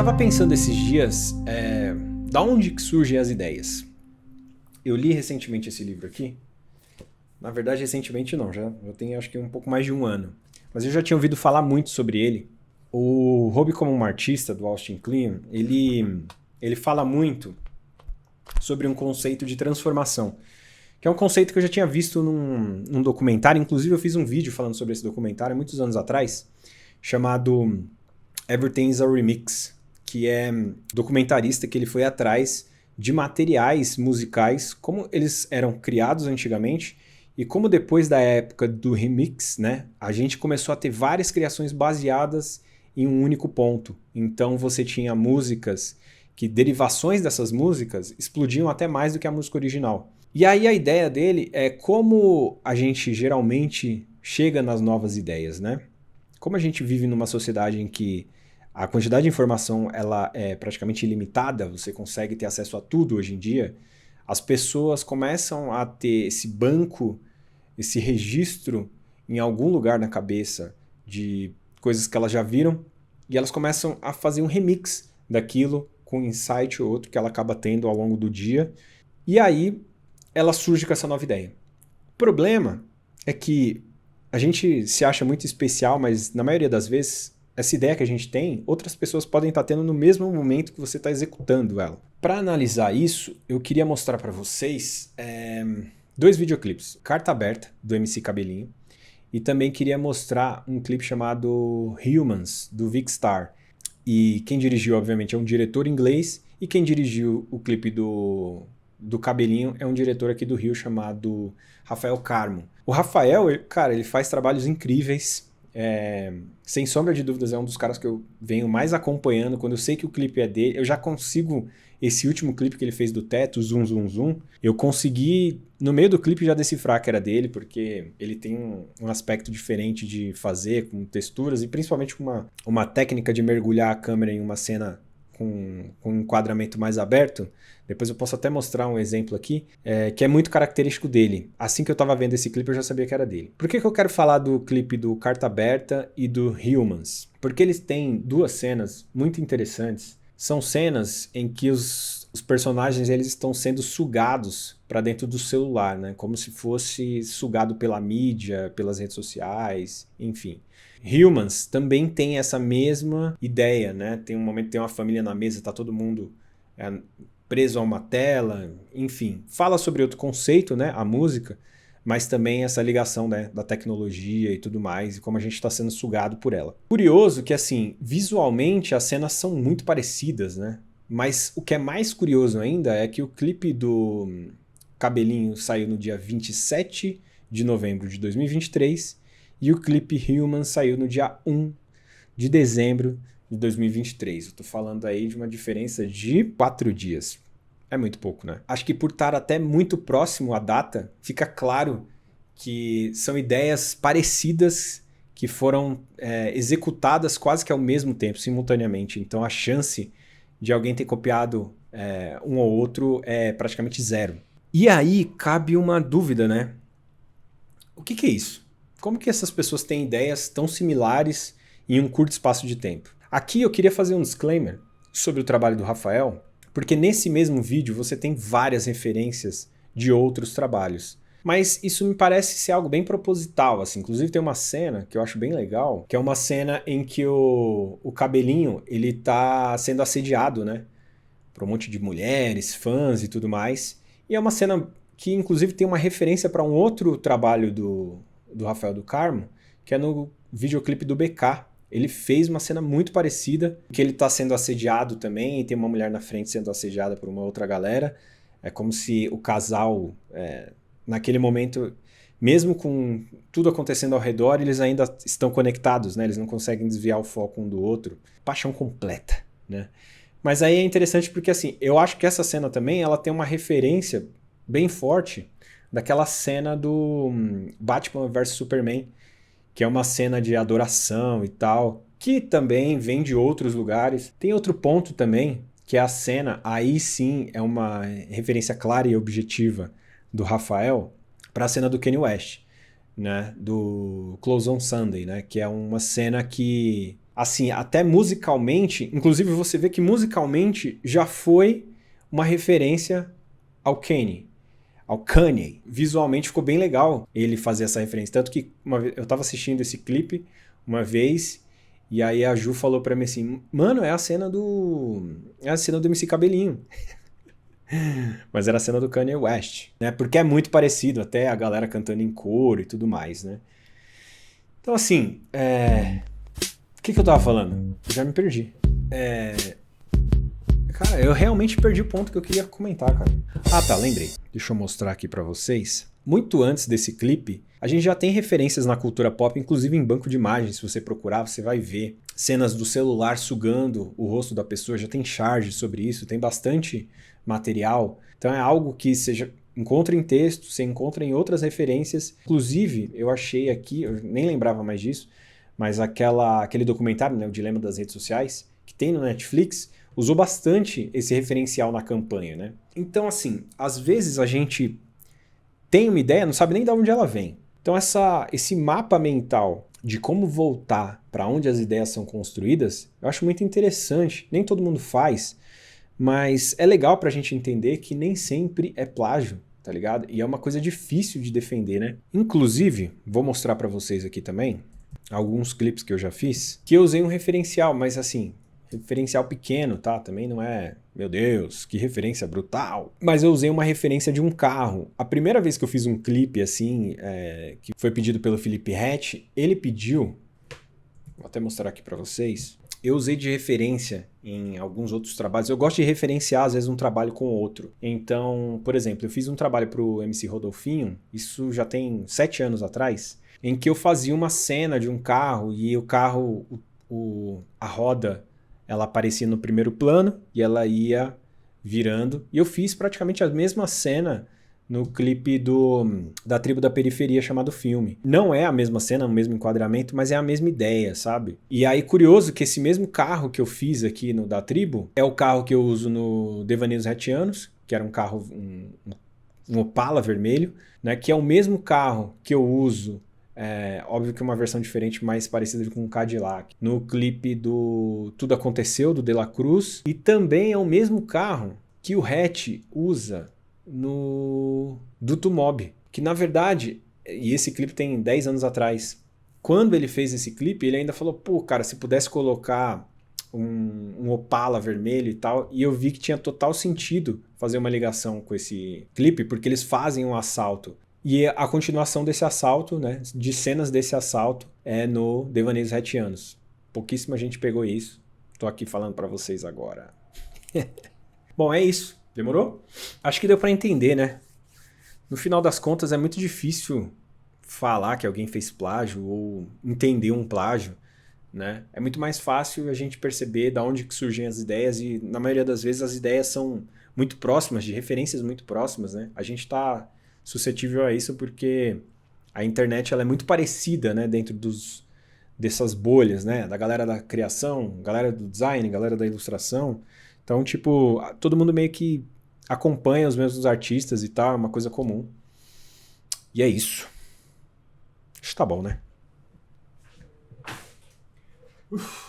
tava pensando esses dias, da onde que surgem as ideias? Eu li recentemente esse livro aqui. Na verdade, recentemente não, já tenho acho que um pouco mais de um ano. Mas eu já tinha ouvido falar muito sobre ele. O Hobby como um Artista, do Austin Kleon, ele fala muito sobre um conceito de transformação, que é um conceito que eu já tinha visto num documentário. Inclusive eu fiz um vídeo falando sobre esse documentário há muitos anos atrás, chamado Everything's a Remix, que é documentarista que ele foi atrás de materiais musicais, como eles eram criados antigamente, e como depois da época do remix, né, a gente começou a ter várias criações baseadas em um único ponto. Então você tinha músicas que derivações dessas músicas explodiam até mais do que a música original. E aí a ideia dele é como a gente geralmente chega nas novas ideias, né? Como a gente vive numa sociedade em que a quantidade de informação ela é praticamente ilimitada, você consegue ter acesso a tudo hoje em dia, as pessoas começam a ter esse banco, esse registro em algum lugar na cabeça de coisas que elas já viram, e elas começam a fazer um remix daquilo com um insight ou outro que ela acaba tendo ao longo do dia, e aí ela surge com essa nova ideia. O problema é que a gente se acha muito especial, mas na maioria das vezes essa ideia que a gente tem, outras pessoas podem estar tendo no mesmo momento que você está executando ela. Para analisar isso, eu queria mostrar para vocês dois videoclipes. Carta Aberta, do MC Cabelinho, e também queria mostrar um clipe chamado Humans, do Vic Star. E quem dirigiu, obviamente, é um diretor inglês, e quem dirigiu o clipe do Cabelinho é um diretor aqui do Rio chamado Rafael Carmo. O Rafael, ele faz trabalhos incríveis. Sem sombra de dúvidas, é um dos caras que eu venho mais acompanhando. Quando eu sei que o clipe é dele, eu já consigo... Esse último clipe que ele fez do Teto, Zoom Zoom Zoom, eu consegui, no meio do clipe, já decifrar que era dele, porque ele tem um aspecto diferente de fazer, com texturas, e principalmente com uma técnica de mergulhar a câmera em uma cena com um enquadramento mais aberto. Depois eu posso até mostrar um exemplo aqui, que é muito característico dele. Assim que eu estava vendo esse clipe, eu já sabia que era dele. Por que eu quero falar do clipe do Carta Aberta e do Humans? Porque eles têm duas cenas muito interessantes. São cenas em que os personagens eles estão sendo sugados para dentro do celular, né? Como se fosse sugado pela mídia, pelas redes sociais, enfim. Humans também tem essa mesma ideia, né? Tem um momento que tem uma família na mesa, tá todo mundo preso a uma tela, enfim. Fala sobre outro conceito, né? A música, mas também essa ligação, né, da tecnologia e tudo mais, e como a gente está sendo sugado por ela. Curioso que, assim, visualmente as cenas são muito parecidas, né? Mas o que é mais curioso ainda é que o clipe do Cabelinho saiu no dia 27 de novembro de 2023 e o clipe Human saiu no dia 1 de dezembro de 2023. Eu tô falando aí de uma diferença de 4 dias. É muito pouco, né? Acho que por estar até muito próximo à data, fica claro que são ideias parecidas que foram executadas quase que ao mesmo tempo, simultaneamente. Então a chance de alguém ter copiado um ou outro é praticamente zero. E aí cabe uma dúvida, né? O que é isso? Como que essas pessoas têm ideias tão similares em um curto espaço de tempo? Aqui eu queria fazer um disclaimer sobre o trabalho do Rafael, porque nesse mesmo vídeo você tem várias referências de outros trabalhos. Mas isso me parece ser algo bem proposital, assim. Inclusive tem uma cena que eu acho bem legal, que é uma cena em que o Cabelinho, ele tá sendo assediado, né? Por um monte de mulheres, fãs e tudo mais. E é uma cena que inclusive tem uma referência para um outro trabalho do Rafael do Carmo, que é no videoclipe do BK. Ele fez uma cena muito parecida, que ele está sendo assediado também, e tem uma mulher na frente sendo assediada por uma outra galera. É como se o casal, naquele momento, mesmo com tudo acontecendo ao redor, eles ainda estão conectados, né? Eles não conseguem desviar o foco um do outro. Paixão completa, né? Mas aí é interessante porque, assim, eu acho que essa cena também, ela tem uma referência bem forte daquela cena do Batman vs Superman, que é uma cena de adoração e tal, que também vem de outros lugares. Tem outro ponto também, que é a cena, aí sim é uma referência clara e objetiva do Rafael para a cena do Kanye West, né, do Close on Sunday, né, que é uma cena que assim, até musicalmente, inclusive você vê que musicalmente já foi uma referência ao Kanye. Visualmente ficou bem legal ele fazer essa referência. Tanto que eu tava assistindo esse clipe uma vez, e aí a Ju falou pra mim assim, mano, é a cena do MC Cabelinho. Mas era a cena do Kanye West, né? Porque é muito parecido, até a galera cantando em coro e tudo mais, né? Então, assim, o que eu tava falando? Eu já me perdi. Cara, eu realmente perdi o ponto que eu queria comentar, cara. Ah, tá, lembrei. Deixa eu mostrar aqui pra vocês. Muito antes desse clipe, a gente já tem referências na cultura pop, inclusive em banco de imagens. Se você procurar, você vai ver cenas do celular sugando o rosto da pessoa. Já tem charge sobre isso, tem bastante material. Então é algo que você encontra em texto, você encontra em outras referências. Inclusive, eu achei aqui, eu nem lembrava mais disso, mas aquele documentário, né, O Dilema das Redes Sociais, que tem no Netflix, usou bastante esse referencial na campanha, né? Então, assim, às vezes a gente tem uma ideia, não sabe nem de onde ela vem. Então, esse mapa mental de como voltar para onde as ideias são construídas, eu acho muito interessante. Nem todo mundo faz, mas é legal para a gente entender que nem sempre é plágio, tá ligado? E é uma coisa difícil de defender, né? Inclusive, vou mostrar para vocês aqui também alguns clipes que eu já fiz, que eu usei um referencial, mas assim, referencial pequeno, tá? Também não é, meu Deus, que referência brutal. Mas eu usei uma referência de um carro. A primeira vez que eu fiz um clipe assim, que foi pedido pelo Felipe Hatch, ele pediu, vou até mostrar aqui pra vocês, eu usei de referência em alguns outros trabalhos. Eu gosto de referenciar, às vezes, um trabalho com outro. Então, por exemplo, eu fiz um trabalho pro MC Rodolfinho, isso já tem 7 anos atrás, em que eu fazia uma cena de um carro e o carro, a roda, ela aparecia no primeiro plano e ela ia virando. E eu fiz praticamente a mesma cena no clipe da Tribo da Periferia chamado Filme. Não é a mesma cena, o mesmo enquadramento, mas é a mesma ideia, sabe? E aí, curioso que esse mesmo carro que eu fiz aqui no da Tribo é o carro que eu uso no Devaneios Retianos, que era um carro, um Opala vermelho, né? Que é o mesmo carro que eu uso, óbvio que uma versão diferente, mais parecida com um Cadillac, no clipe do Tudo Aconteceu, do De La Cruz, e também é o mesmo carro que o Hatch usa no Duto Mob, que na verdade, e esse clipe tem 10 anos atrás, quando ele fez esse clipe, ele ainda falou, pô, cara, se pudesse colocar um Opala vermelho e tal, e eu vi que tinha total sentido fazer uma ligação com esse clipe, porque eles fazem um assalto. E a continuação desse assalto, né, de cenas desse assalto, é no Devaneios Retianos. Pouquíssima gente pegou isso. Tô aqui falando pra vocês agora. Bom, é isso. Demorou? Acho que deu pra entender, né? No final das contas, é muito difícil falar que alguém fez plágio ou entender um plágio, né? É muito mais fácil a gente perceber de onde que surgem as ideias e, na maioria das vezes, as ideias são muito próximas, de referências muito próximas, né? A gente tá suscetível a isso porque a internet ela é muito parecida, né, dentro dessas bolhas, né, da galera da criação, galera do design, galera da ilustração. Então, tipo, todo mundo meio que acompanha os mesmos artistas e tal, é uma coisa comum. E é isso. Acho que tá bom, né? Uf.